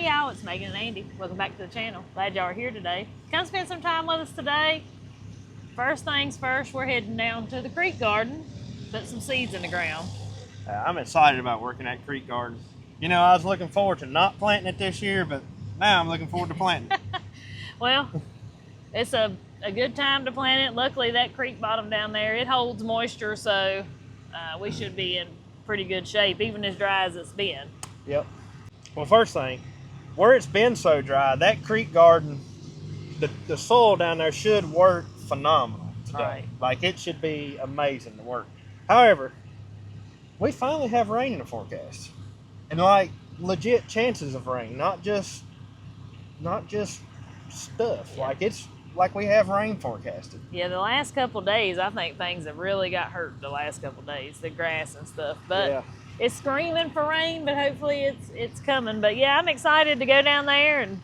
Hey y'all, it's Megan and Andy. Welcome back to the channel. Glad y'all are here today. Come spend some time with us today. First things first, we're heading down to the creek garden, put some seeds in the ground. I'm excited about working at creek garden. You know, I was looking forward to not planting it this year, but now I'm looking forward to planting it. Well, it's a good time to plant it. Luckily, that creek bottom down there, it holds moisture, so we should be in pretty good shape, even as dry as it's been. Yep. Well, first thing, where it's been so dry, that creek garden, the soil down there should work phenomenal today. Right. Like, it should be amazing to work. However, we finally have rain in the forecast. And like legit chances of rain, not just stuff. Yeah. Like, it's like we have rain forecasted. Yeah, the last couple of days, I think things have really got hurt the last couple of days, the grass and stuff. But yeah. It's screaming for rain, but hopefully it's coming. But yeah, I'm excited to go down there. And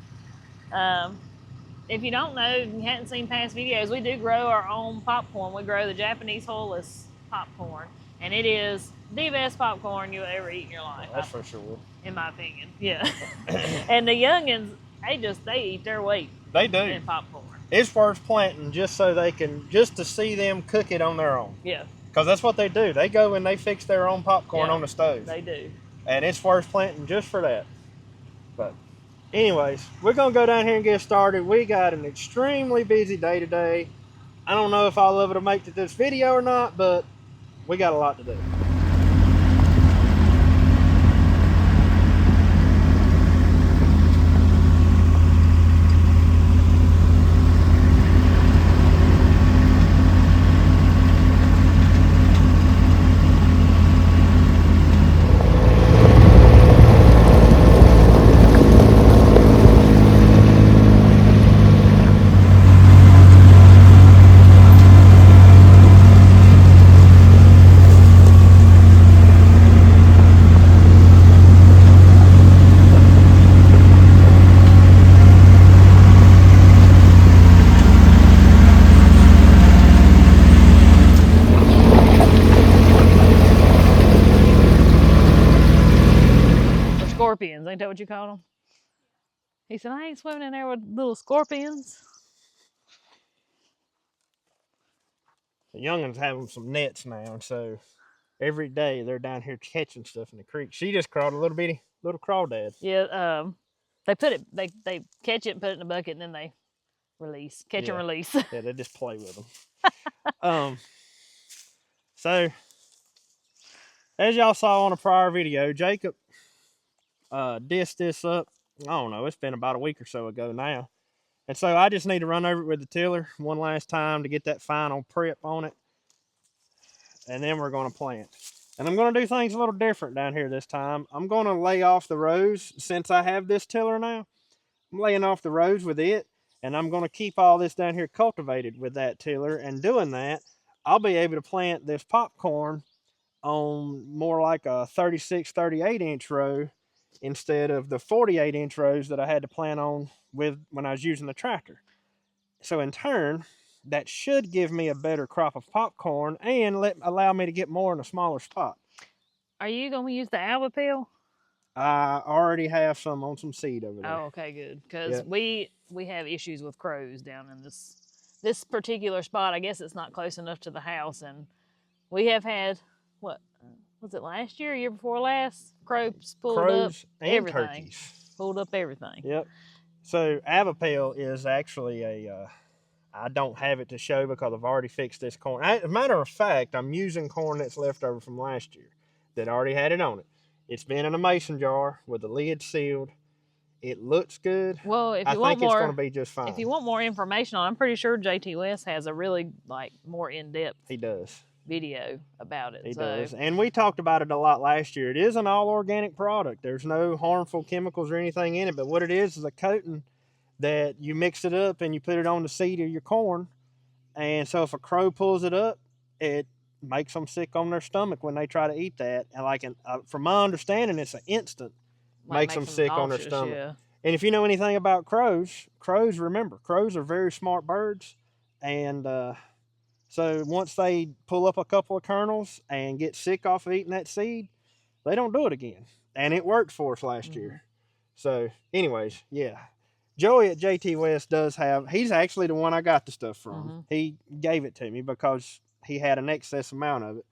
if you don't know, you hadn't seen past videos, we do grow our own popcorn. We grow the Japanese hulless popcorn, and it is the best popcorn you'll ever eat in your life. That's for sure. In my opinion, yeah. And the youngins, they eat their weight. They do. In popcorn. It's worth planting just to see them cook it on their own. Yeah. Because that's what they do. They go and they fix their own popcorn on the stove. They do. And it's worth planting just for that. But anyways, we're going to go down here and get started. We got an extremely busy day today. I don't know if I'll ever make it to this video or not, but we got a lot to do. Scorpions, ain't that what you call them? He said, I ain't swimming in there with little scorpions. The youngins having some nets now, so every day they're down here catching stuff in the creek. She just caught a little crawdad. Yeah, they catch it and put it in a bucket, and then they release, catch and release. Yeah, they just play with them. So as y'all saw on a prior video, Jacob dished this up. I don't know, it's been about a week or so ago now. And so I just need to run over it with the tiller one last time to get that final prep on it. And then we're going to plant. And I'm going to do things a little different down here this time. I'm going to lay off the rows since I have this tiller now. I'm laying off the rows with it. And I'm going to keep all this down here cultivated with that tiller. And doing that, I'll be able to plant this popcorn on more like a 36, 38 inch row instead of the 48 inch rows that I had to plant on with when I was using the tractor. So in turn, that should give me a better crop of popcorn and allow me to get more in a smaller spot. Are you going to use the alba peel? I already have some on some seed over there. Oh, okay, good. Because we have issues with crows down in this particular spot. I guess it's not close enough to the house, and we have had, what was it, last year, year before last? Crows pulled up and everything. Turkeys. Pulled up everything. Yep. So Avapale is actually I don't have it to show because I've already fixed this corn. As a matter of fact, I'm using corn that's left over from last year that already had it on it. It's been in a mason jar with the lid sealed. It looks good. Well, I think it's going to be just fine. If you want more information on it, I'm pretty sure JT West has a really more in-depth video about it. He does. And we talked about it a lot last year. It is an all-organic product. There's no harmful chemicals or anything in it, but what it is a coating that you mix it up and you put it on the seed of your corn. And so if a crow pulls it up, it makes them sick on their stomach when they try to eat that. And from my understanding, it's an instant makes them sick on their stomach. Yeah. And if you know anything about crows, remember, crows are very smart birds. And so once they pull up a couple of kernels and get sick off of eating that seed, they don't do it again. And it worked for us last year. So, anyways, yeah. Joey at JT West does have, he's actually the one I got the stuff from. He gave it to me because he had an excess amount of it.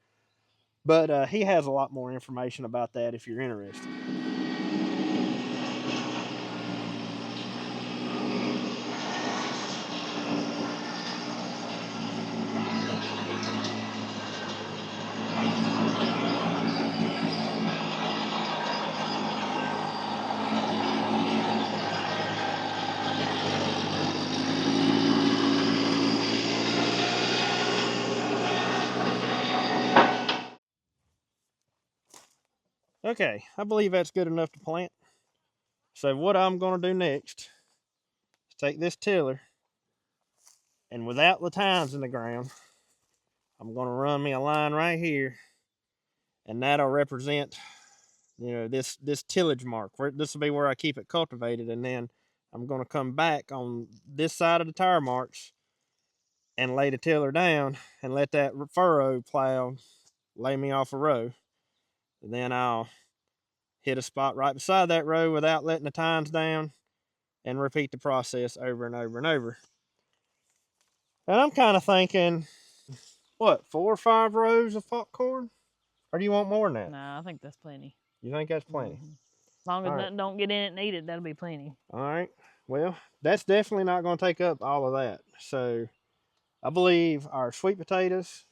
But he has a lot more information about that if you're interested. Okay, I believe that's good enough to plant. So what I'm going to do next is take this tiller, and without the tines in the ground, I'm going to run me a line right here, and that'll represent, this tillage mark. This will be where I keep it cultivated, and then I'm going to come back on this side of the tire marks and lay the tiller down and let that furrow plow lay me off a row. And then I'll hit a spot right beside that row without letting the tines down and repeat the process over and over and over. And I'm kind of thinking, what, 4 or 5 rows of popcorn? Or do you want more than that? No, I think that's plenty. You think that's plenty? As long as nothing don't get in it and eat it, that'll be plenty. All right. Well, that's definitely not going to take up all of that. So I believe our sweet potatoes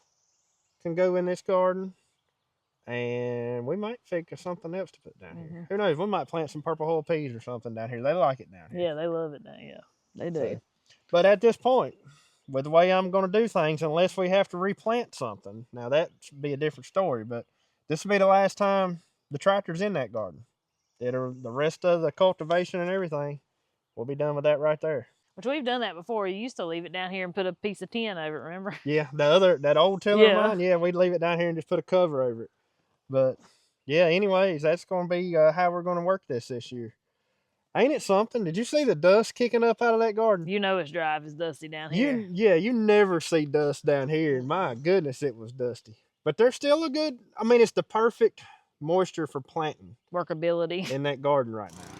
can go in this garden. And we might think of something else to put down here. Who knows? We might plant some purple hull peas or something down here. They like it down here. Yeah, they love it down here. Yeah, they do. So, but at this point, with the way I'm going to do things, unless we have to replant something, now that'd be a different story. But this will be the last time the tractor's in that garden. The rest of the cultivation and everything, we'll be done with that right there. Which we've done that before. You used to leave it down here and put a piece of tin over it, remember? Yeah, that old tiller of mine, yeah, we'd leave it down here and just put a cover over it. But yeah, anyways, that's going to be how we're going to work this year. Ain't it something? Did you see the dust kicking up out of that garden? You know it's dry if it's dusty down here. You never see dust down here. My goodness, it was dusty. But there's still it's the perfect moisture for planting. Workability. In that garden right now.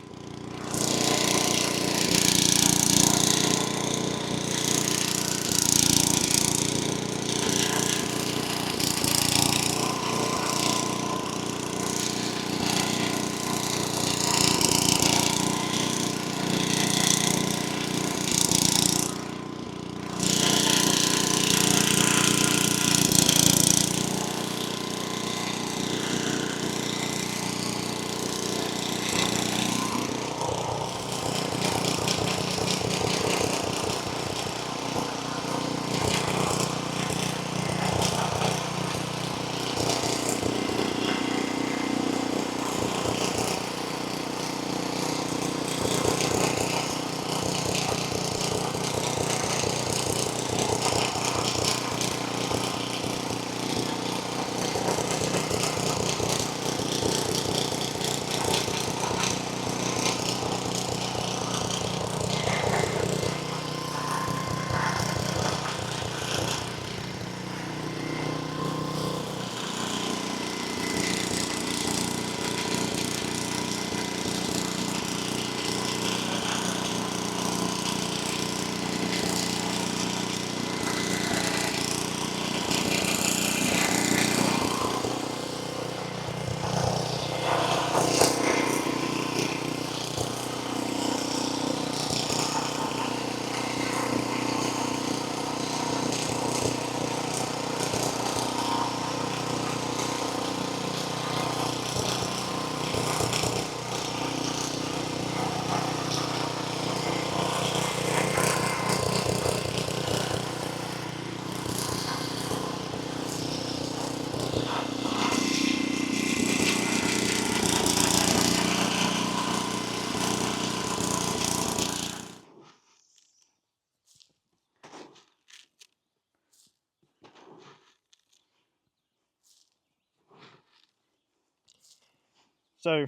So,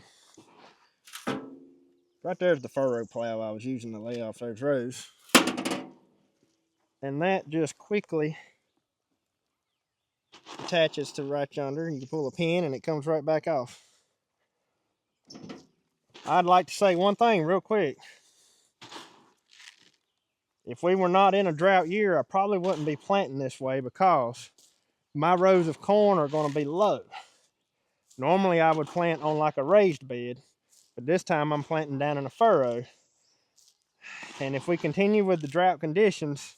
right there's the furrow plow I was using to lay off those rows. And that just quickly attaches to right yonder. You can pull a pin and it comes right back off. I'd like to say one thing real quick. If we were not in a drought year, I probably wouldn't be planting this way because my rows of corn are going to be low. Normally I would plant on like a raised bed, but this time I'm planting down in a furrow. And if we continue with the drought conditions,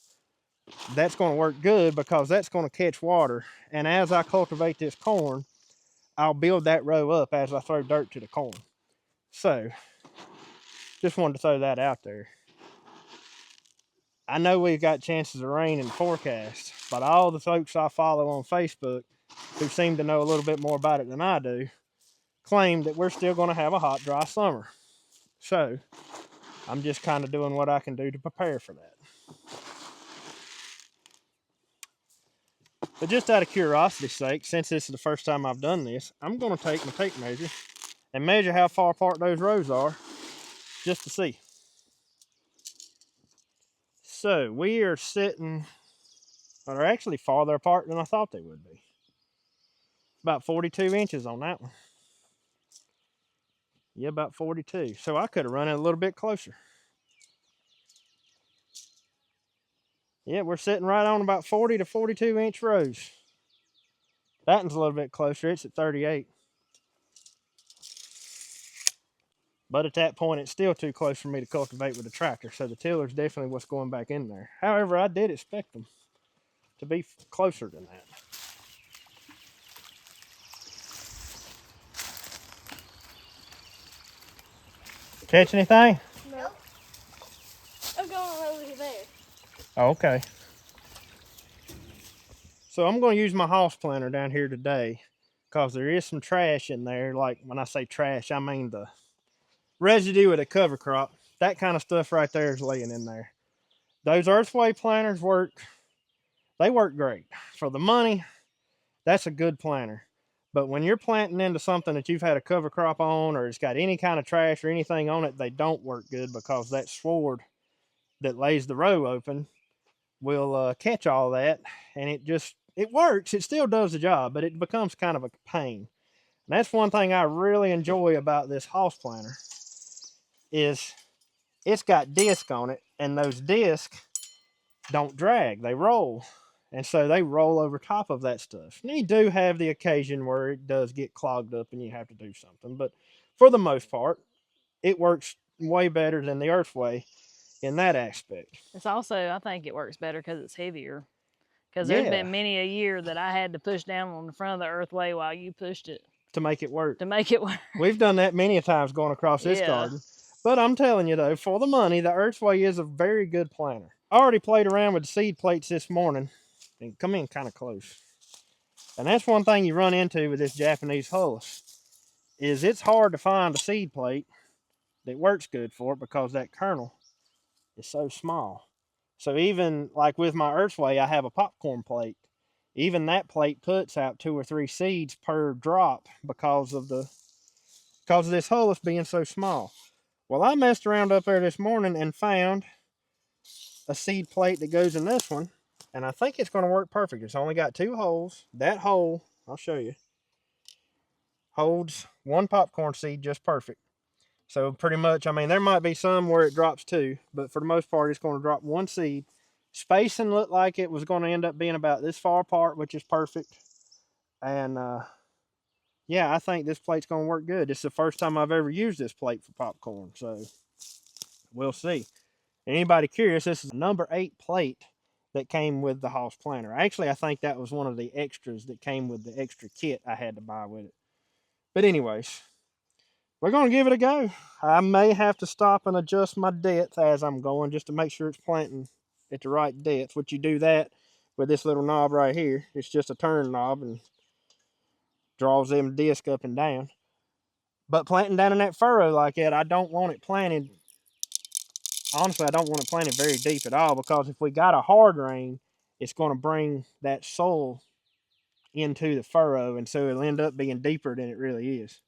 that's going to work good because that's going to catch water. And as I cultivate this corn, I'll build that row up as I throw dirt to the corn. So, just wanted to throw that out there. I know we've got chances of rain in the forecast, but all the folks I follow on Facebook who seem to know a little bit more about it than I do claim that we're still going to have a hot, dry summer. So, I'm just kind of doing what I can do to prepare for that. But just out of curiosity's sake, since this is the first time I've done this, I'm going to take my tape measure and measure how far apart those rows are just to see. So we are sitting, well, they're actually farther apart than I thought they would be. About 42 inches on that one. Yeah, about 42. So I could have run it a little bit closer. Yeah, we're sitting right on about 40 to 42 inch rows. That one's a little bit closer. It's at 38. But at that point, it's still too close for me to cultivate with a tractor. So the tiller's definitely what's going back in there. However, I did expect them to be closer than that. Catch anything? No. I'm going over there. Oh, okay. So I'm going to use my house planter down here today because there is some trash in there. Like when I say trash, I mean the residue of the cover crop. That kind of stuff right there is laying in there. Those earthway planters work. They work great. For the money, that's a good planter. But when you're planting into something that you've had a cover crop on or it's got any kind of trash or anything on it, they don't work good because that sward that lays the row open will catch all that, and it works. It still does the job, but it becomes kind of a pain. And that's one thing I really enjoy about this house planter is it's got disc on it, and those discs don't drag, they roll. And so they roll over top of that stuff. And you do have the occasion where it does get clogged up and you have to do something. But for the most part, it works way better than the earthway in that aspect. It's also, I think it works better because it's heavier. Because Yeah. there's been many a year that I had to push down on the front of the earthway while you pushed it To make it work. to make it work. We've done that many a times going across this garden. But I'm telling you though, for the money, the earthway is a very good planter. I already played around with the seed plates this morning. And come in kind of close. And that's one thing you run into with this Japanese hullus is it's hard to find a seed plate that works good for it because that kernel is so small. So even like with my earthway, I have a popcorn plate. Even that plate puts out 2 or 3 seeds per drop because of this hullus being so small. Well, I messed around up there this morning and found a seed plate that goes in this one. And I think it's going to work perfect. It's only got 2 holes. That hole, I'll show you, holds 1 popcorn seed just perfect. So pretty much, I mean, there might be some where it drops 2, but for the most part, it's going to drop 1 seed. Spacing looked like it was going to end up being about this far apart, which is perfect. And yeah, I think this plate's going to work good. It's the first time I've ever used this plate for popcorn, so we'll see. Anybody curious, this is a number 8 plate that came with the house planter. Actually, I think that was one of the extras that came with the extra kit I had to buy with it. But anyways, we're going to give it a go. I may have to stop and adjust my depth as I'm going just to make sure it's planting at the right depth, which you do that with this little knob right here. It's just a turn knob and draws them disc up and down. But planting down in that furrow like that, I don't want it planted. Honestly, I don't want it planted very deep at all because if we got a hard rain, it's going to bring that soil into the furrow, and so it'll end up being deeper than it really is.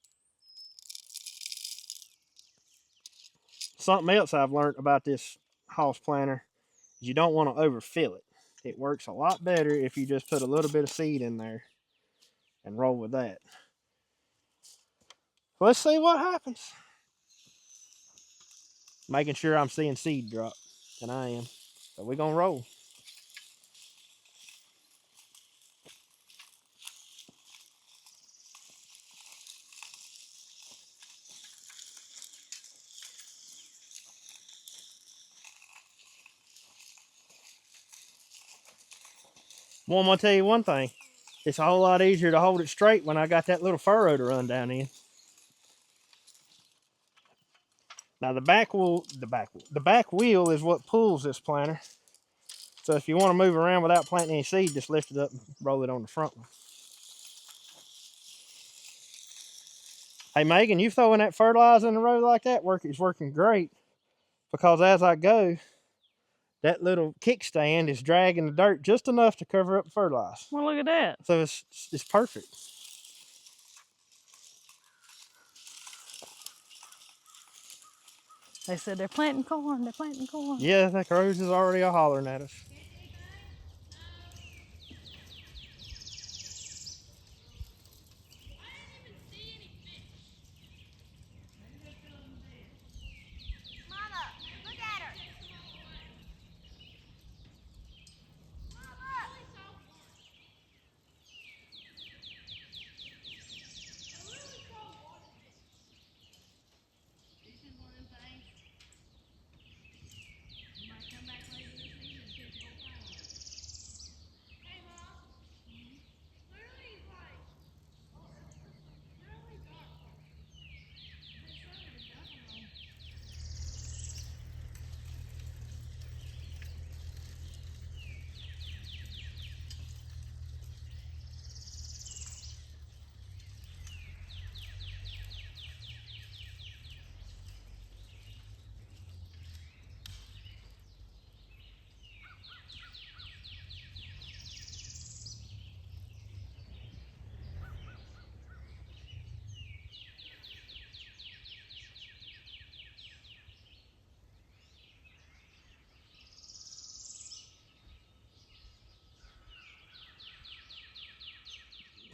Something else I've learned about this house planter is you don't want to overfill it. It works a lot better if you just put a little bit of seed in there and roll with that. Let's see what happens. making sure I'm seeing seed drop, and I am. So we're gonna roll. Well, I'm gonna tell you one thing. It's a whole lot easier to hold it straight when I got that little furrow to run down in. Now the back wheel is what pulls this planter. So if you want to move around without planting any seed, just lift it up and roll it on the front one. Hey Megan, you throwing that fertilizer in the road like that is working great, because as I go, that little kickstand is dragging the dirt just enough to cover up the fertilizer. Well, look at that. So it's perfect. They said they're planting corn. They're planting corn. Yeah, the crows is already hollering at us.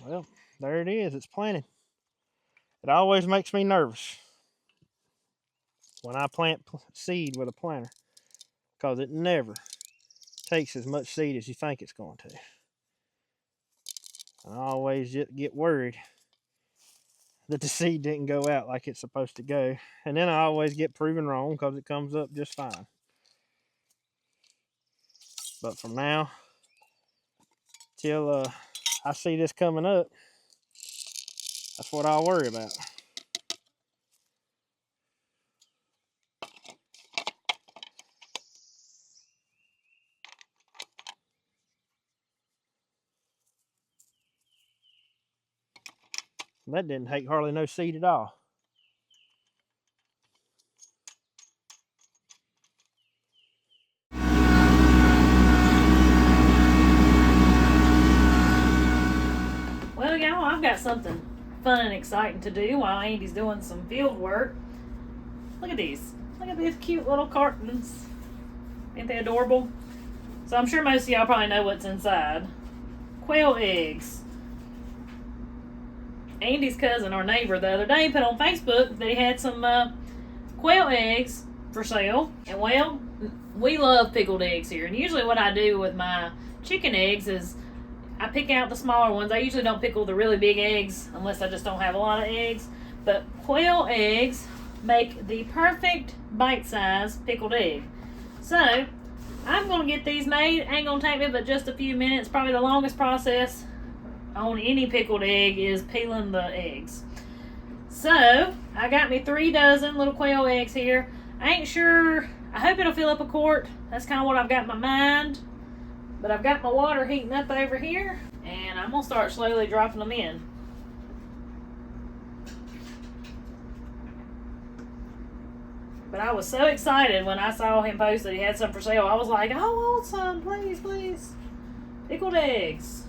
Well, there it is. It's planted. It always makes me nervous when I plant seed with a planter, because it never takes as much seed as you think it's going to. I always get worried that the seed didn't go out like it's supposed to go. And then I always get proven wrong because it comes up just fine. But from now till I see this coming up, that's what I'll worry about. That didn't take hardly no seed at all. Well, y'all, I've got something fun and exciting to do while Andy's doing some field work. Look at these. Look at these cute little cartons. Ain't they adorable? So I'm sure most of y'all probably know what's inside. Quail eggs. Andy's cousin, our neighbor, the other day put on Facebook that he had some quail eggs for sale. And well, we love pickled eggs here. And usually what I do with my chicken eggs is I pick out the smaller ones. I usually don't pickle the really big eggs unless I just don't have a lot of eggs. But quail eggs make the perfect bite-sized pickled egg. So I'm going to get these made. Ain't going to take me but just a few minutes. Probably the longest process on any pickled egg is peeling the eggs. So I got me 3 dozen little quail eggs here. I ain't sure. I hope it'll fill up a quart. That's kind of what I've got in my mind. But I've got my water heating up over here, and I'm going to start slowly dropping them in. But I was so excited when I saw him post that he had some for sale. I was like, I want some, please, please. Pickled eggs.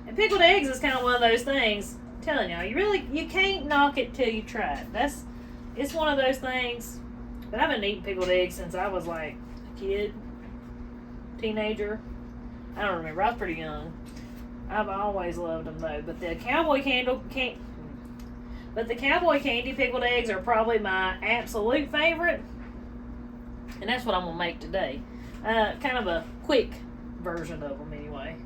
And pickled eggs is kind of one of those things, I'm telling y'all, you can't knock it till you try it. It's one of those things. But I've been eating pickled eggs since I was like a kid, teenager. I don't remember. I was pretty young. I've always loved them though. But the Cowboy But the Cowboy Candy Pickled Eggs are probably my absolute favorite. And that's what I'm going to make today. Kind of a quick version of them anyway.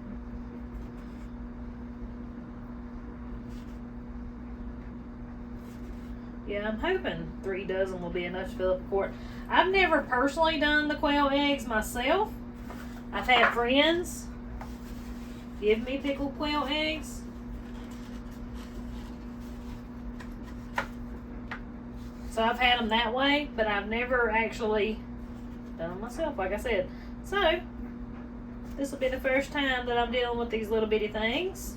Yeah, I'm hoping 3 dozen will be enough to fill up a quart. I've never personally done the quail eggs myself. I've had friends give me pickled quail eggs. So I've had them that way, but I've never actually done them myself, like I said. So, this will be the first time that I'm dealing with these little bitty things.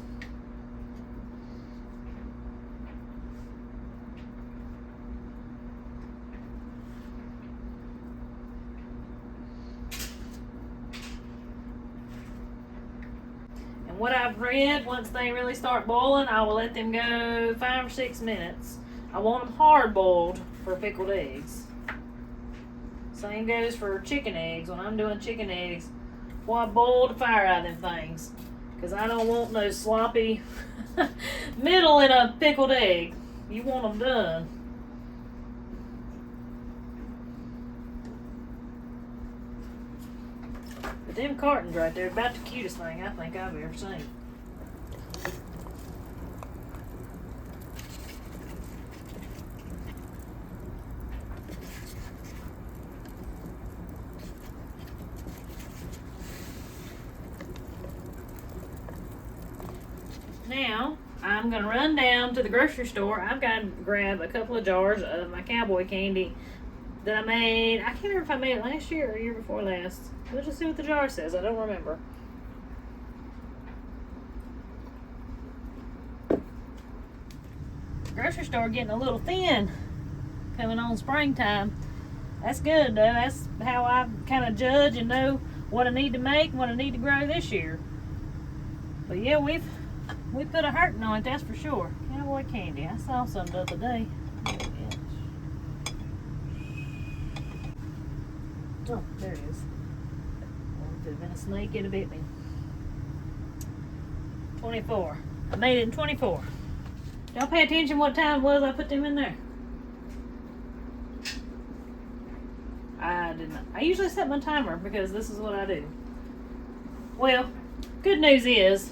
What I've read, once they really start boiling, I will let them go 5 or 6 minutes. I want them hard boiled for pickled eggs. Same goes for chicken eggs. When I'm doing chicken eggs, well, I boil the fire out of them things. Because I don't want no sloppy middle in a pickled egg. You want them done. But them cartons right there, about the cutest thing I think I've ever seen. Now, I'm going to run down to the grocery store. I've got to grab a couple of jars of my Cowboy Candy that I made. I can't remember if I made it last year or the year before last. Let's just see what the jar says. I don't remember. Grocery store getting a little thin coming on springtime. That's good though. That's how I kind of judge and know what I need to make and what I need to grow this year. But yeah, we put a hurting on it, that's for sure. Cowboy Candy. I saw some the other day. Oh, there it is. If it had been a snake, it'd have bit me. 24. I made it in 24. Y'all pay attention what time it was I put them in there. I did not. I usually set my timer because this is what I do. Well, good news is,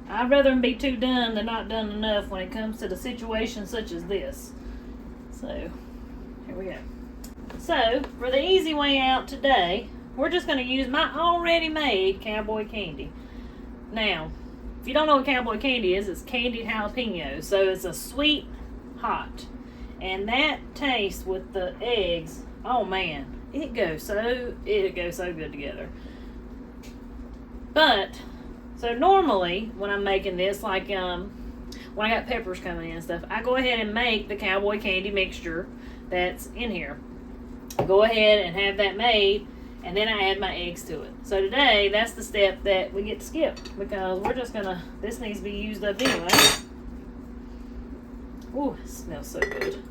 I'd rather them be too done than not done enough when it comes to the situation such as this. So, here we go. So, for the easy way out today, we're just going to use my already made Cowboy Candy. Now, if you don't know what Cowboy Candy is, it's candied jalapeno. So it's a sweet hot. And that taste with the eggs, oh man, it goes so good together. But, so normally when I'm making this, like when I got peppers coming in and stuff, I go ahead and make the Cowboy Candy mixture that's in here. Go ahead and have that made, and then I add my eggs to it. So today, that's the step that we get to skip, because we're just gonna, this needs to be used up anyway. Ooh, it smells so good.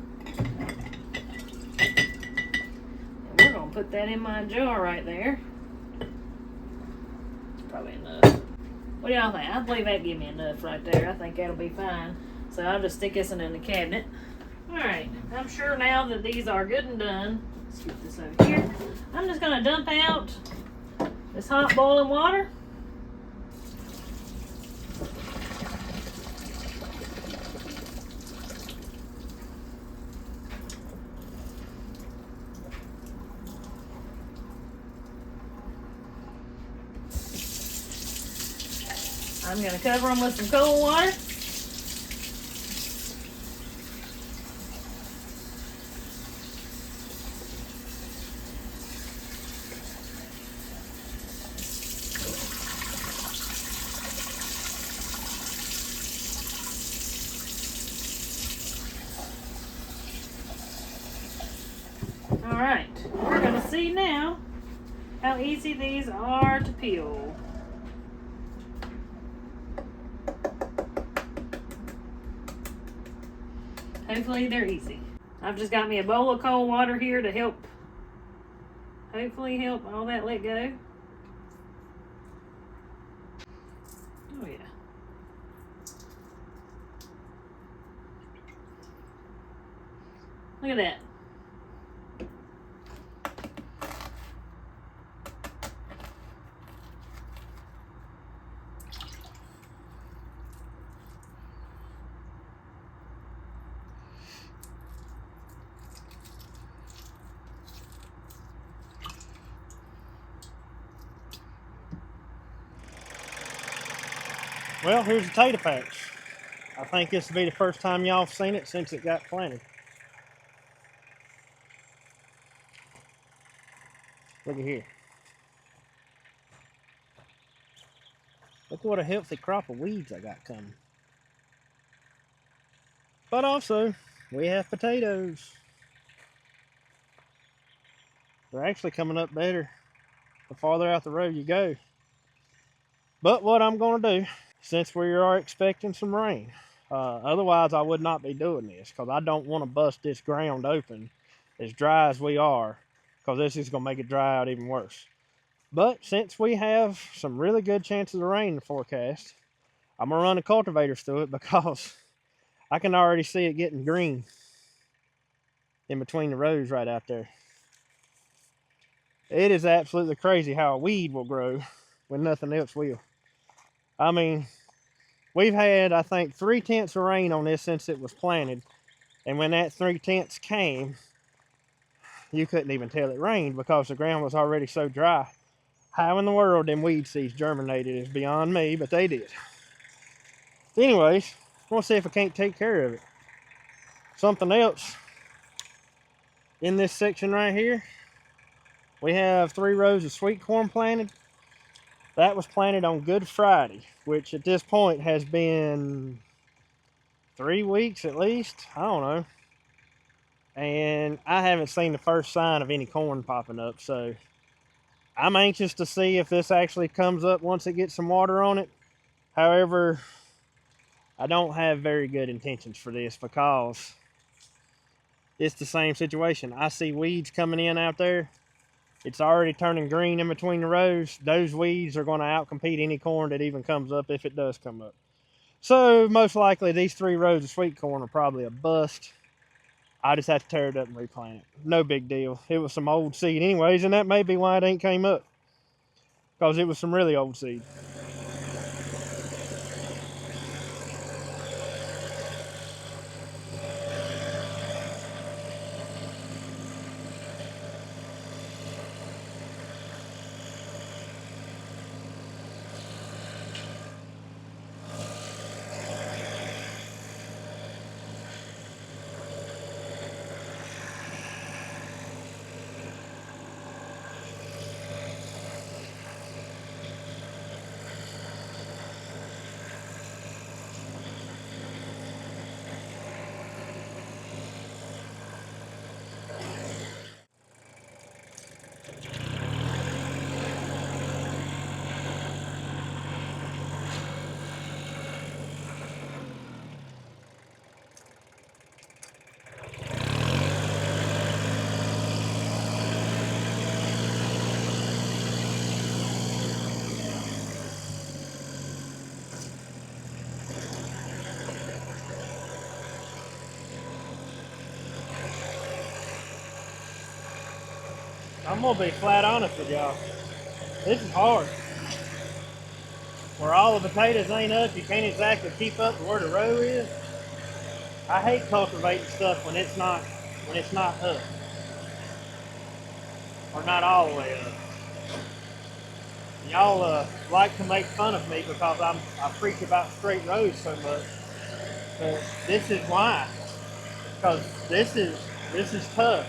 And we're gonna put that in my jar right there. It's probably enough. What do y'all think? I believe that give me enough right there. I think that'll be fine. So I'll just stick this one in the cabinet. Alright, I'm sure now that these are good and done. Let's get this over here. I'm just going to dump out this hot boiling water. I'm going to cover them with some cold water. Alright, we're going to see now how easy these are to peel. Hopefully they're easy. I've just got me a bowl of cold water here to help, hopefully help all that let go. Oh yeah. Look at that. Well, here's the tater patch. I think this will be the first time y'all have seen it since it got planted. Look at here. Look what a healthy crop of weeds I got coming. But also, we have potatoes. They're actually coming up better the farther out the road you go. But what I'm going to do, since we are expecting some rain, otherwise I would not be doing this, because I don't want to bust this ground open as dry as we are, because this is going to make it dry out even worse. But since we have some really good chances of rain in the forecast, I'm going to run the cultivators through it, because I can already see it getting green in between the rows right out there. It is absolutely crazy how a weed will grow when nothing else will. I mean, we've had, I think, 3/10 of rain on this since it was planted. And when that 3/10 came, you couldn't even tell it rained because the ground was already so dry. How in the world them weed seeds germinated is beyond me, but they did. Anyways, we'll see if I can't take care of it. Something else, in this section right here, we have 3 rows of sweet corn planted. That was planted on Good Friday, which at this point has been 3 weeks at least. I don't know. And I haven't seen the first sign of any corn popping up, so I'm anxious to see if this actually comes up once it gets some water on it. However, I don't have very good intentions for this because it's the same situation. I see weeds coming in out there. It's already turning green in between the rows. Those weeds are going to outcompete any corn that even comes up if it does come up. So most likely these 3 rows of sweet corn are probably a bust. I just have to tear it up and replant it. No big deal. It was some old seed anyways, and that may be why it ain't came up, because it was some really old seed. I'm gonna be flat honest with y'all. This is hard. Where all the potatoes ain't up, you can't exactly keep up to where the row is. I hate cultivating stuff when it's not up. Or not all the way up. Y'all like to make fun of me because I preach about straight rows so much. But this is why. Because this is tough.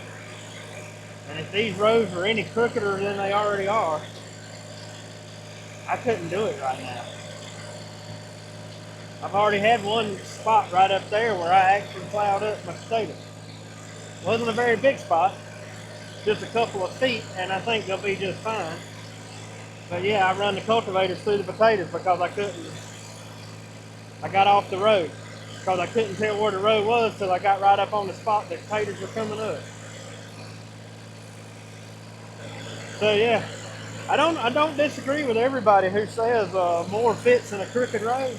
And if these rows were any crookeder than they already are, I couldn't do it right now. I've already had one spot right up there where I actually plowed up my potatoes. Wasn't a very big spot, just a couple of feet, and I think they'll be just fine. But yeah, I run the cultivators through the potatoes because I got off the road because I couldn't tell where the road was till I got right up on the spot that potatoes were coming up. So yeah, I don't disagree with everybody who says more fits in a crooked road.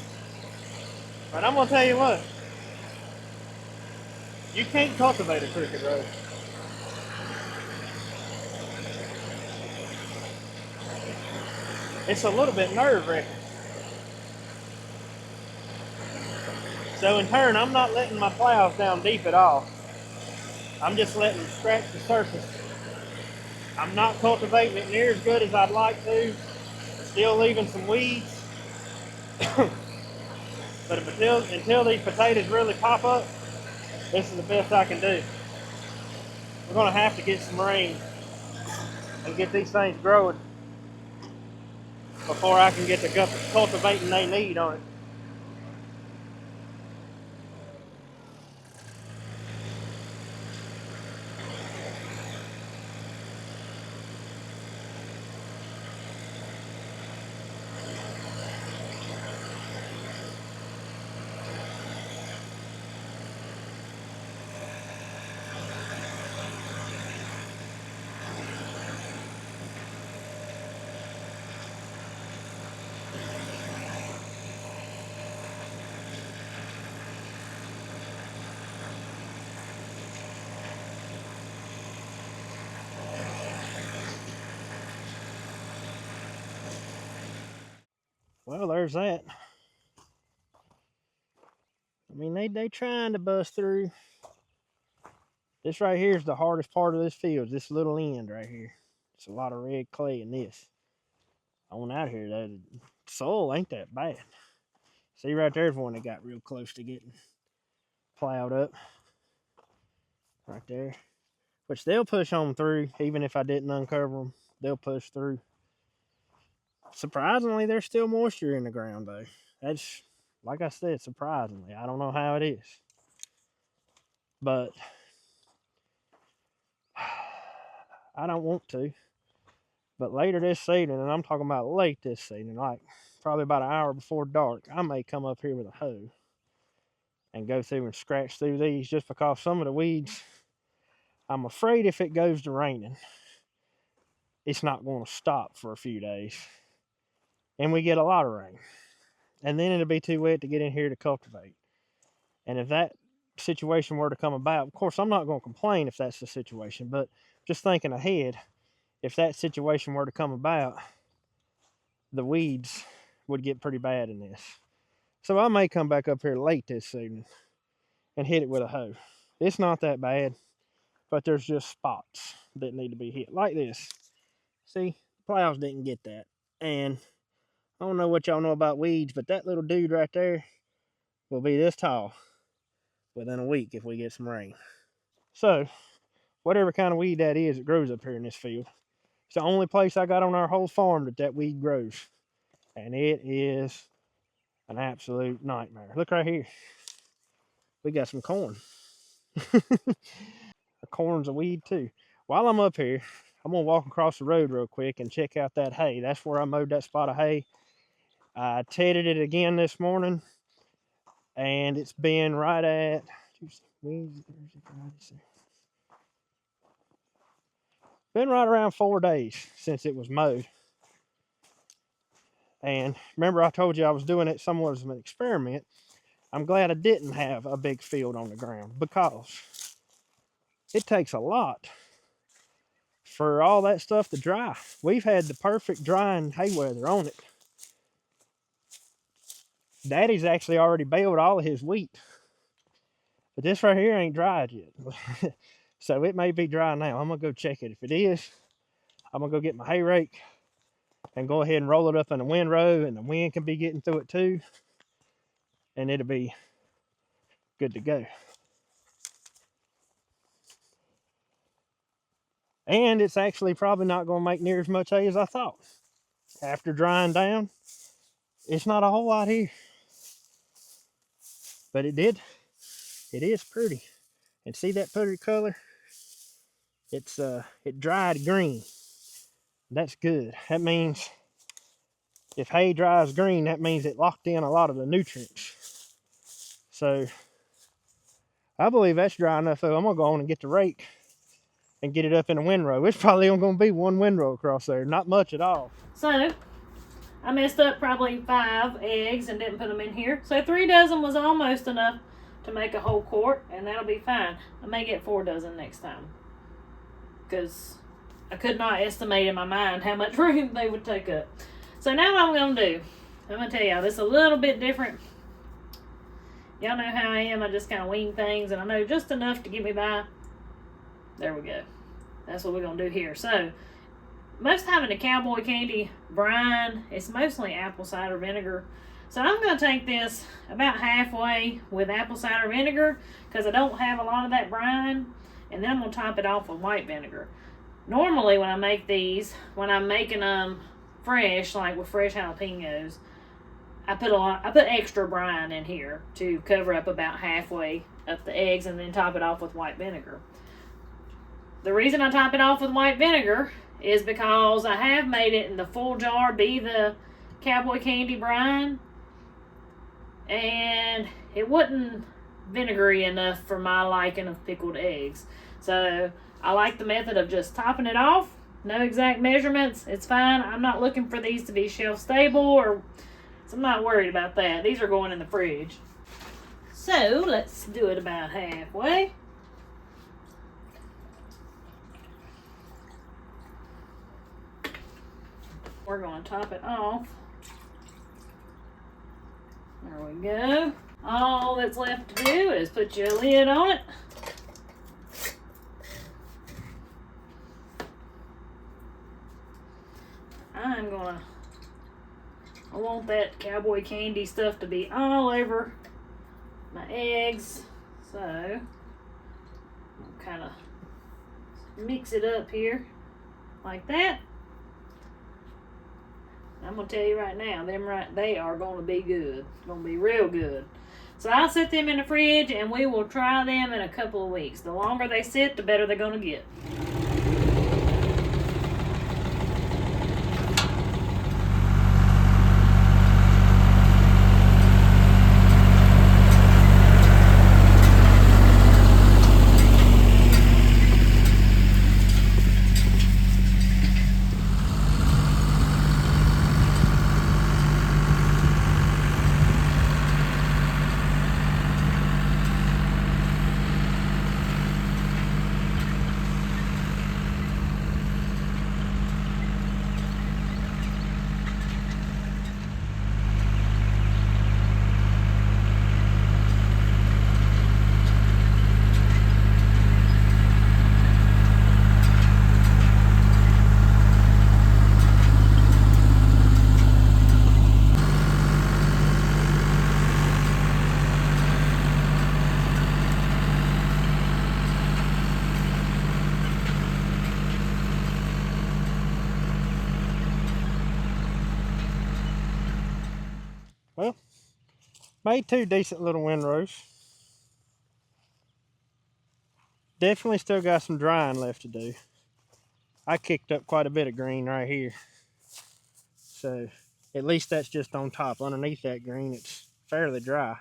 But I'm gonna tell you what, You can't cultivate a crooked road. It's a little bit nerve-wracking. So in turn, I'm not letting my plows down deep at all. I'm just letting them scratch the surface. I'm not cultivating it near as good as I'd like to. Still leaving some weeds. But until these potatoes really pop up, this is the best I can do. We're gonna have to get some rain and get these things growing before I can get the cultivating they need on it. Well, there's that. I mean, they trying to bust through. This right here is the hardest part of this field, this little end right here. It's a lot of red clay in this. On out here, the soil ain't that bad. See right there's one that got real close to getting plowed up. Right there. Which they'll push on through, even if I didn't uncover them. They'll push through. Surprisingly, there's still moisture in the ground though. That's, like I said, surprisingly. I don't know how it is. But I don't want to. But later this evening, and I'm talking about late this evening, like probably about an hour before dark, I may come up here with a hoe and go through and scratch through these, just because some of the weeds, I'm afraid if it goes to raining, it's not going to stop for a few days. And we get a lot of rain. And then it'll be too wet to get in here to cultivate. And if that situation were to come about, of course, I'm not going to complain if that's the situation, but just thinking ahead, if that situation were to come about, the weeds would get pretty bad in this. So I may come back up here late this evening and hit it with a hoe. It's not that bad, but there's just spots that need to be hit, like this. See, plows didn't get that. And I don't know what y'all know about weeds, but that little dude right there will be this tall within a week if we get some rain. So, whatever kind of weed that is, it grows up here in this field. It's the only place I got on our whole farm that weed grows. And it is an absolute nightmare. Look right here. We got some corn. Corn's a weed too. While I'm up here, I'm gonna walk across the road real quick and check out that hay. That's where I mowed that spot of hay. I tedded it again this morning, and it's been right at been right around 4 days since it was mowed. And remember I told you I was doing it somewhat as an experiment. I'm glad I didn't have a big field on the ground, because it takes a lot for all that stuff to dry. We've had the perfect drying hay weather on it. Daddy's actually already baled all of his wheat, but this right here ain't dried yet. So it may be dry now. I'm gonna go check it. If it is, I'm gonna go get my hay rake and go ahead and roll it up in a windrow, and the wind can be getting through it too, and it'll be good to go. And it's actually probably not going to make near as much hay as I thought. After drying down, it's not a whole lot here, but it is pretty. And see that pretty color? It dried green. That's good. That means if hay dries green, that means it locked in a lot of the nutrients. So I believe that's dry enough, though. I'm gonna go on and get the rake and get it up in a windrow. It's probably only gonna be one windrow across there, not much at all. So I messed up probably 5 eggs and didn't put them in here. So 3 dozen was almost enough to make a whole quart, and that'll be fine. I may get 4 dozen next time, because I could not estimate in my mind how much room they would take up. So now what I'm going to do, I'm going to tell y'all, this is a little bit different. Y'all know how I am. I just kind of wing things, and I know just enough to get me by. There we go. That's what we're going to do here. So, most having a Cowboy Candy brine, it's mostly apple cider vinegar. So I'm going to take this about halfway with apple cider vinegar, because I don't have a lot of that brine, and then I'm going to top it off with white vinegar. Normally when I make these, when I'm making them fresh, like with fresh jalapenos, I put extra brine in here to cover up about halfway up the eggs, and then top it off with white vinegar. The reason I top it off with white vinegar is because I have made it in the full jar, be the Cowboy Candy brine, and it wasn't vinegary enough for my liking of pickled eggs. So I like the method of just topping it off. No exact measurements, it's fine. I'm not looking for these to be shelf stable, or so I'm not worried about that. These are going in the fridge. So let's do it about halfway. We're going to top it off. There we go. All that's left to do is put your lid on it. I want that Cowboy Candy stuff to be all over my eggs. So, I'll kind of mix it up here like that. I'm going to tell you right now, they are going to be good. It's going to be real good. So I'll set them in the fridge, and we will try them in a couple of weeks. The longer they sit, the better they're going to get. Well, made 2 decent little windrows. Definitely still got some drying left to do. I kicked up quite a bit of green right here. So at least that's just on top. Underneath that green, it's fairly dry.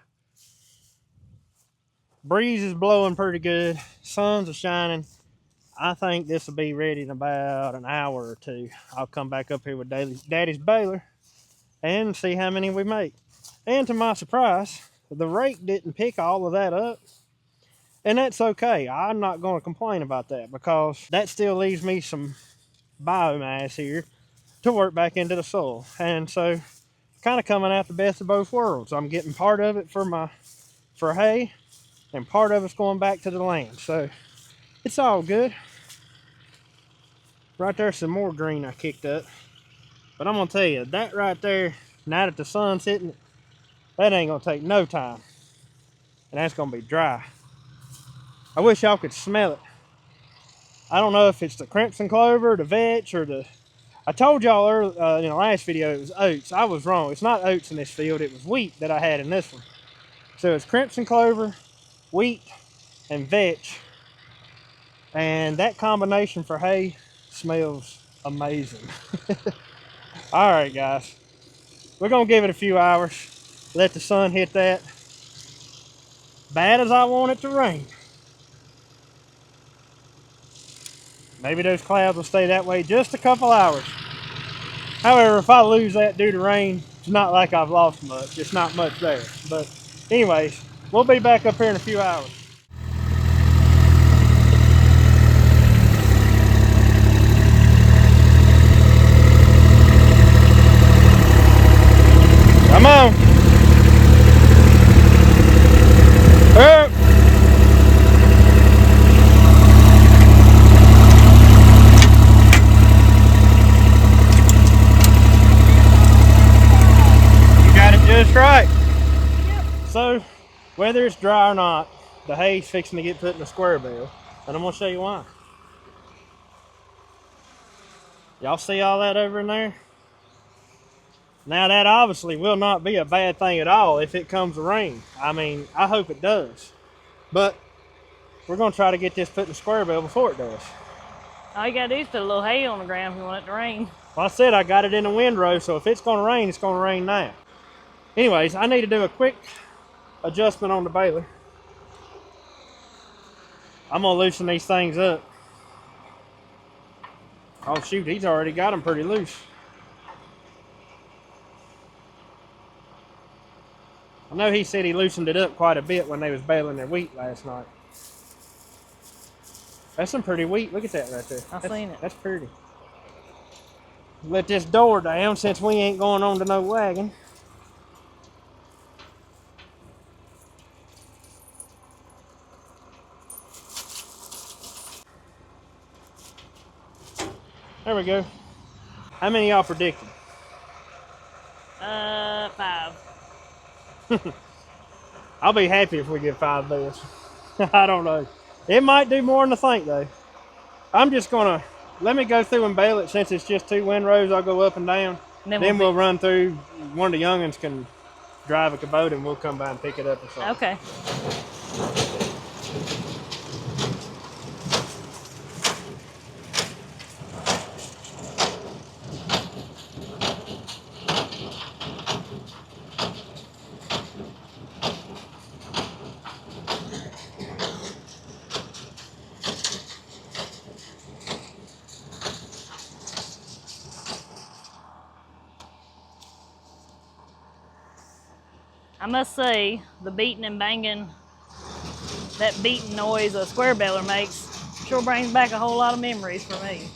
Breeze is blowing pretty good. Suns are shining. I think this will be ready in about an hour or 2. I'll come back up here with Daddy's baler and see how many we make. And to my surprise, the rake didn't pick all of that up. And that's okay. I'm not going to complain about that, because that still leaves me some biomass here to work back into the soil. And so, kind of coming out the best of both worlds. I'm getting part of it for hay, and part of it's going back to the land. So, it's all good. Right there's some more green I kicked up. But I'm going to tell you, that right there, now that the sun's hitting it, that ain't going to take no time. And that's going to be dry. I wish y'all could smell it. I don't know if it's the crimson clover, the vetch, or the... I told y'all earlier, in the last video it was oats. I was wrong. It's not oats in this field. It was wheat that I had in this one. So it's crimson clover, wheat, and vetch. And that combination for hay smells amazing. All right, guys. We're going to give it a few hours. Let the sun hit that. Bad as I want it to rain. Maybe those clouds will stay that way just a couple hours. However, if I lose that due to rain, it's not like I've lost much. It's not much there. But anyways, We'll be back up here in a few hours. Come on. Up. You got it just right. Yep. So, whether it's dry or not, the hay's fixing to get put in a square bale, and I'm gonna show you why. Y'all see all that over in there? Now that obviously will not be a bad thing at all if it comes to rain. I mean, I hope it does. But we're gonna try to get this put in the square bale before it does. All you gotta do is put a little hay on the ground if you want it to rain. Well, I said I got it in the windrow, so if it's gonna rain, it's gonna rain now. Anyways, I need to do a quick adjustment on the baler. I'm gonna loosen these things up. Oh shoot, he's already got them pretty loose. I know he said he loosened it up quite a bit when they was baling their wheat last night. That's some pretty wheat. Look at that right there. I seen it. That's pretty. Let this door down since we ain't going on to no wagon. There we go. How many y'all predicted? 5. I'll be happy if we get 5 bales. I don't know. It might do more than I think though. I'm just gonna, let me go through and bale it since it's just 2 windrows. I'll go up and down. And Then we'll run through. One of the youngins can drive a Kubota and we'll come by and pick it up or something. Okay. I must say, the beating and banging, that beating noise a square baler makes, sure brings back a whole lot of memories for me.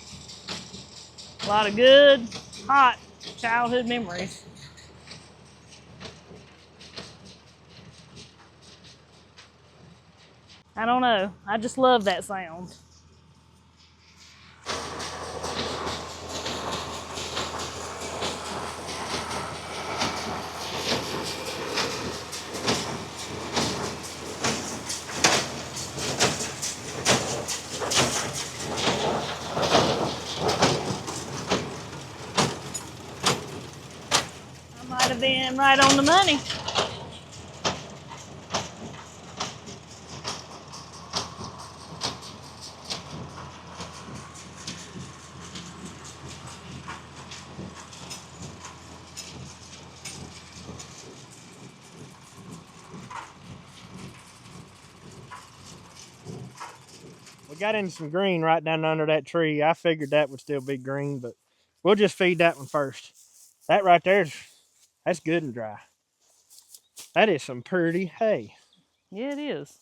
A lot of good, hot childhood memories. I don't know, I just love that sound. Might have been right on the money. We got into some green right down under that tree. I figured that would still be green, but we'll just feed that one first. That right there's, that's good and dry. That is some pretty hay. Yeah, it is.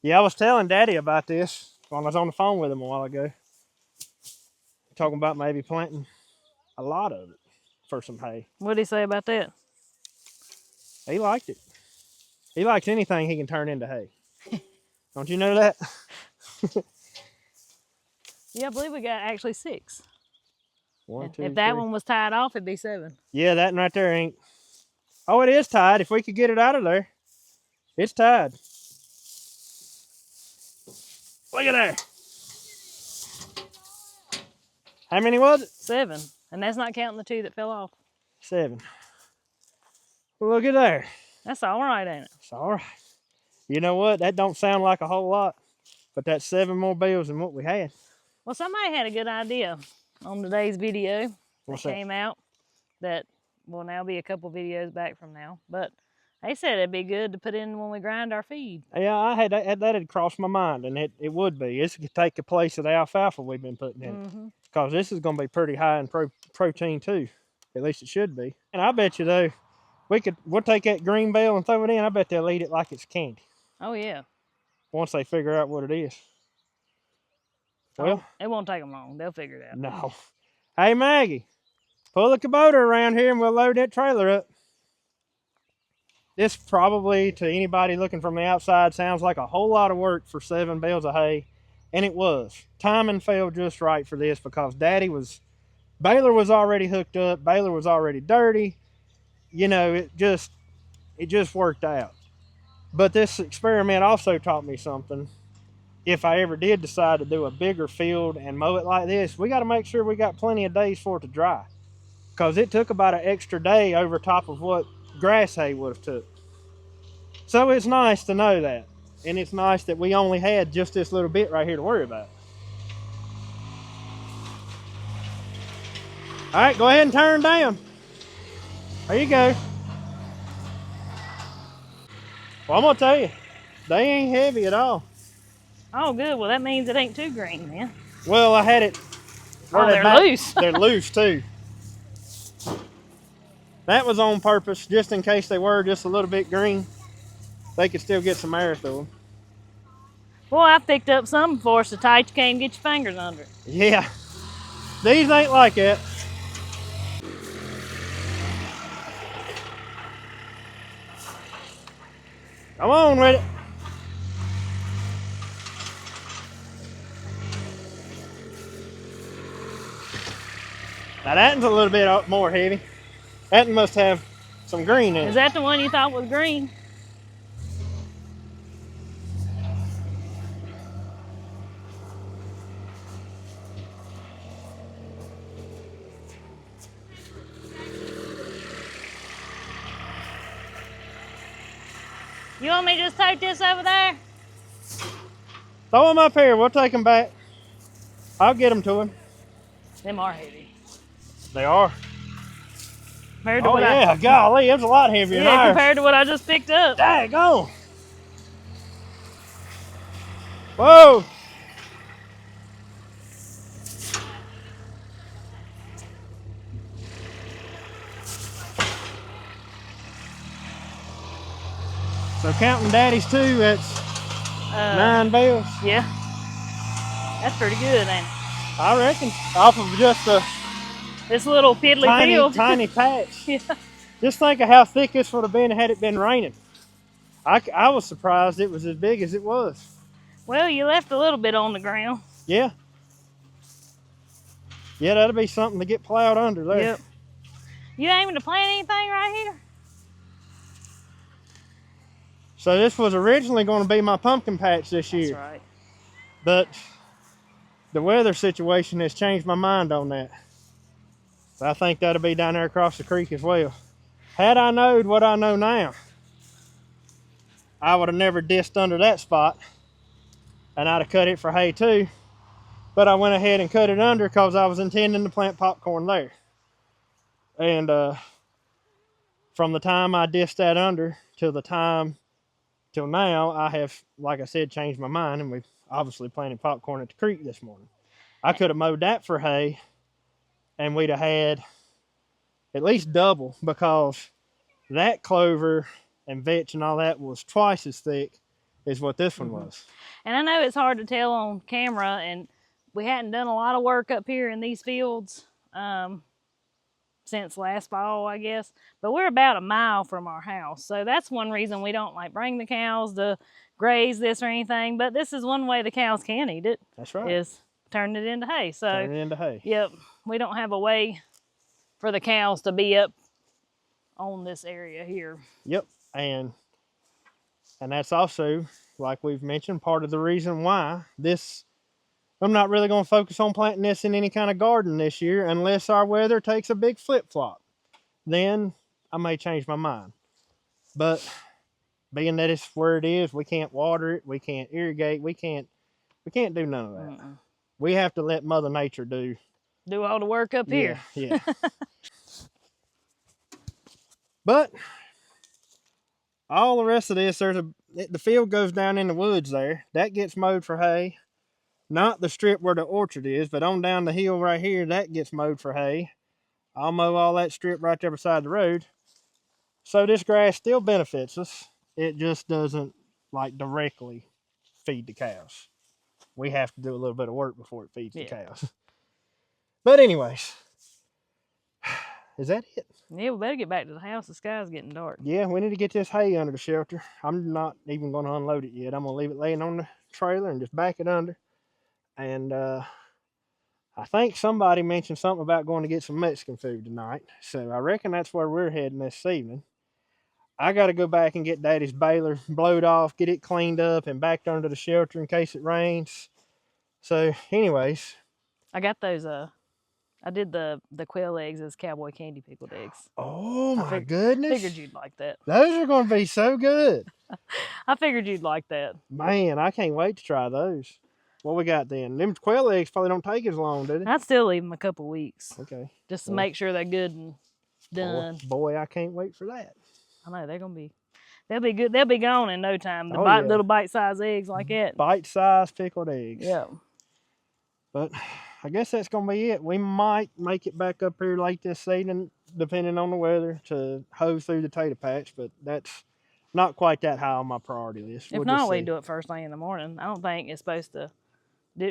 Yeah, I was telling Daddy about this when I was on the phone with him a while ago. Talking about maybe planting a lot of it for some hay. What did he say about that? He liked it. He likes anything he can turn into hay. Don't you know that? Yeah, I believe we got actually 6. One, two, If that three. one was tied off, it'd be 7. Yeah, that one right there ain't. Oh, it is tied. If we could get it out of there, it's tied. Look at there. How many was it? 7. And that's not counting the 2 that fell off. 7. Well, look at there. That's all right, ain't it? It's all right. You know what? That don't sound like a whole lot, but that's 7 more bales than what we had. Well, somebody had a good idea on today's video What's that that? came out that will now be a couple videos back from now. But they said it'd be good to put in when we grind our feed. Yeah, I had that had crossed my mind, and it would be. This could take the place of the alfalfa we've been putting in, because this is going to be pretty high in protein too. At least it should be. And I bet you though, We'll take that green bale and throw it in. I bet they'll eat it like it's candy Oh yeah. once they figure out what it is. Well, it won't take them long. They'll figure it out. no. Hey Maggie, pull the Kubota around here and we'll load that trailer up. This probably, to anybody looking from the outside, sounds like a whole lot of work for 7 bales of hay. And it was. Timing fell just right for this because Baler was already hooked up. Baler was already dirty. You know, it just worked out. But this experiment also taught me something. If I ever did decide to do a bigger field and mow it like this, we got to make sure we got plenty of days for it to dry. Because it took about an extra day over top of what grass hay would have took. So it's nice to know that. And it's nice that we only had just this little bit right here to worry about. All right, go ahead and turn down. There you go. Well, I'm going to tell you, they ain't heavy at all. Oh, good. Well, that means it ain't too green then. Well, I had it. Oh, they're loose. They're loose too. That was on purpose, just in case they were just a little bit green. They could still get some air through them. Boy, I picked up some before so tight you can't get your fingers under it. Yeah. These ain't like that. Come on with it. Now that one's a little bit more heavy. That one must have some green in it. Is that the one you thought was green? You want me to just take this over there? Throw them up here. We'll take them back. I'll get them to him. Them are heavy. They are. Compared to Oh what yeah, golly, it was a lot heavier than ours. compared to what I just picked up. Daggone. Whoa. So counting daddies too, that's 9 bales. Yeah. That's pretty good, ain't it? I reckon. Off of just a This little piddly field. tiny patch. Yeah. Just think of how thick this would have been had it been raining. I was surprised it was as big as it was. Well, you left a little bit on the ground. Yeah. Yeah, that'll be something to get plowed under there. Yep. You aiming to plant anything right here? So this was originally going to be my pumpkin patch this year. That's right. But the weather situation has changed my mind on that. So I think that'll be down there across the creek as well. Had I known what I know now, I would have never dissed under that spot. And I'd have cut it for hay too. But I went ahead and cut it under because I was intending to plant popcorn there. And from the time I dissed that under till now, I have, like I said, changed my mind, and we've obviously planted popcorn at the creek this morning. I could have mowed that for hay, and we'd have had at least double, because that clover and vetch and all that was twice as thick as what this one was. And I know it's hard to tell on camera, and we hadn't done a lot of work up here in these fields since last fall, I guess. But we're about a mile from our house. So that's one reason we don't like bring the cows to graze this or anything. But this is one way the cows can eat it. That's right. Is turn it into hay. So turn it into hay. Yep. We don't have a way for the cows to be up on this area here. Yep. And that's also, like we've mentioned, part of the reason why I'm not really going to focus on planting this in any kind of garden this year unless our weather takes a big flip-flop. Then I may change my mind. But being that it's where it is, we can't water it, we can't irrigate, we can't do none of that. We have to let Mother Nature do all the work up here. Yeah. But all the rest of this, the field goes down in the woods there. That gets mowed for hay. Not the strip where the orchard is, but on down the hill right here, that gets mowed for hay. I'll mow all that strip right there beside the road. So this grass still benefits us. It just doesn't like directly feed the cows. We have to do a little bit of work before it feeds the cows. But anyways, is that it? Yeah, we better get back to the house. The sky's getting dark. Yeah, we need to get this hay under the shelter. I'm not even going to unload it yet. I'm going to leave it laying on the trailer and just back it under. And I think somebody mentioned something about going to get some Mexican food tonight. So I reckon that's where we're heading this evening. I got to go back and get Daddy's baler blowed off, get it cleaned up and backed under the shelter in case it rains. So anyways. I got those, I did the quail eggs as Cowboy Candy Pickled Eggs. Oh my goodness. Figured you'd like that. Those are going to be so good. I figured you'd like that. Man, I can't wait to try those. What we got then? Them quail eggs probably don't take as long, do they? I'd still leave them a couple weeks. Okay. Just to make sure they're good and done. Boy, I can't wait for that. I know, they'll be good. They'll be gone in no time. The little bite-sized eggs like that. Bite-sized pickled eggs. Yeah. But I guess that's going to be it. We might make it back up here late this evening, depending on the weather, to hoe through the tater patch, but that's not quite that high on my priority list. If not, we do it first thing in the morning. I don't think it's supposed to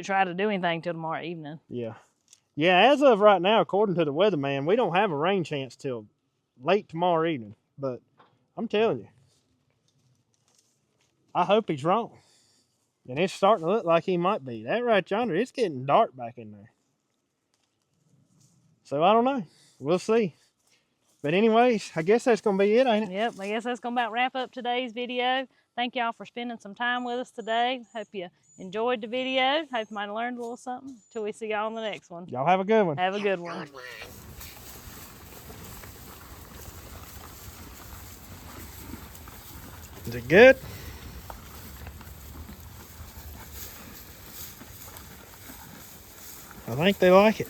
try to do anything till tomorrow evening. Yeah. Yeah, as of right now, according to the weatherman, we don't have a rain chance till late tomorrow evening. But I'm telling you, I hope he's wrong. And it's starting to look like he might be. That right yonder, it's getting dark back in there. So I don't know. We'll see. But anyways, I guess that's going to be it, ain't it? Yep, I guess that's going to about wrap up today's video. Thank y'all for spending some time with us today. Hope you enjoyed the video. Hope you might have learned a little something. Till we see y'all on the next one. Y'all have a good one. Have a good one. Is it good? I think they like it.